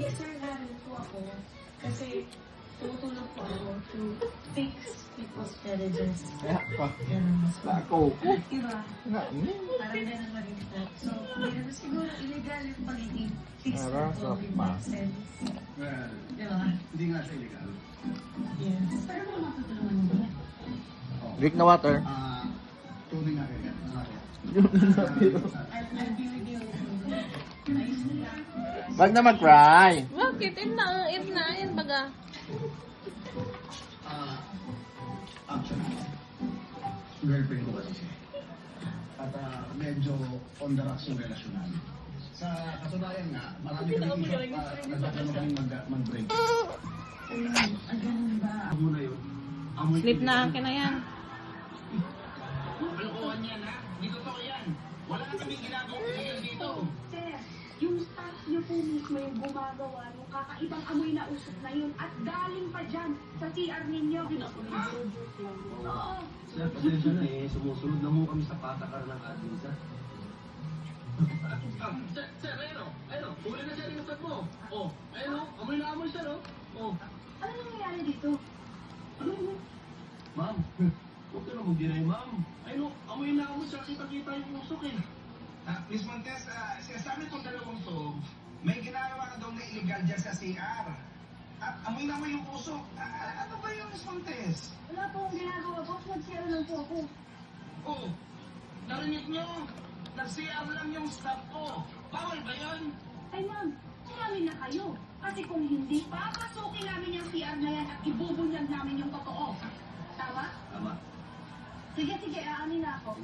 fixer na rin po ako kasi tutulong po ako to fix people's marriages. Ganun. Ako. Diba? Parang ganun pa rin po. So, hindi naman siguro illegal yung pagiging fixer po in that sense. Well, Diba? hindi nga siya illegal. Yes. Pero kung matutulungan mo ba? Drink na water. Tunay na kaya. I'll be with you. Ayos na lang. Wag na mag-cry. Bakit? If na, yan baga. Actually, girlfriend ko kasi siya. At medyo on the rocks yung relasyon namin. Sa katunayan nga, marami kami nagkakaroon kami mag-break. Ganun ba? Amo na yun. Amoy Sleep na akin na yan. Kalokohan yan ha? Hindi totoo yan. Wala na kaming ginagawang illegal dito. Sir, yung staff niyo po mismo yung gumagawa ng kakaibang amoy na usok na yun at galing pa dyan sa CR ninyo. Oo. Sir, pasensya na eh. Sumusunod na mo kami sa patakaran ng admin, sir. Sir, ayun o. Huli na siya rin usap mo. Oh, ayun o. Amoy na amoy siya no? Oh. Ano nangyayari dito? Ma'am, huwag ka na mag-deny, ma'am. Ayun o. Amoy na amoy siya. Kita-kita yung usok eh. Miss Montes, sinasabi kong dalawang to, may ginagawa ka daw na illegal dyan sa CR. At amoy na amoy yung usok. Ano ba yung Miss Montes? Wala po akong ginagawa. Boss, nag-CR lang po ako. Oh, narinig nyo? Nag-CR lang yung staff ko. Bawal ba yun? Ay ma'am, sinamin na kayo. Kasi kung hindi, papasukin namin yung CR na yan at ibubunyag namin yung totoo. Tama? Tama. Sige, aamin na ako.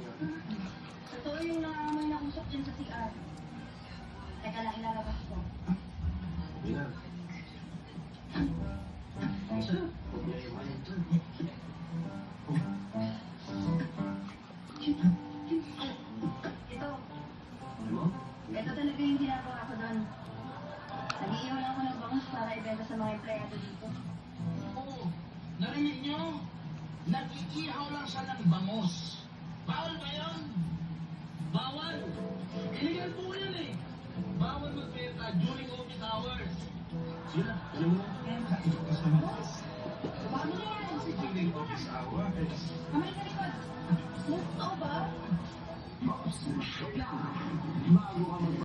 Totoo yung nangangamoy na usok dyan sa CR. Teka lang, ilalabas ko. Hindi na. Sir, huwag niya iwanan, sir. Ito, Ano? ito talaga yung ginagawa ko doon. Nag-iiwan ako ng bangus para ibenta sa mga empleyado dito. Oo, narinig nyo? Nag-iihaw lang siya ng bangos. Bawal ba yun? Bawal? Illegal po yan eh. Bawal magbenta during office hours. Sila, alam mo. Paano na yan? During office hours. Kamay ka likod. Totoo ba? Bago ka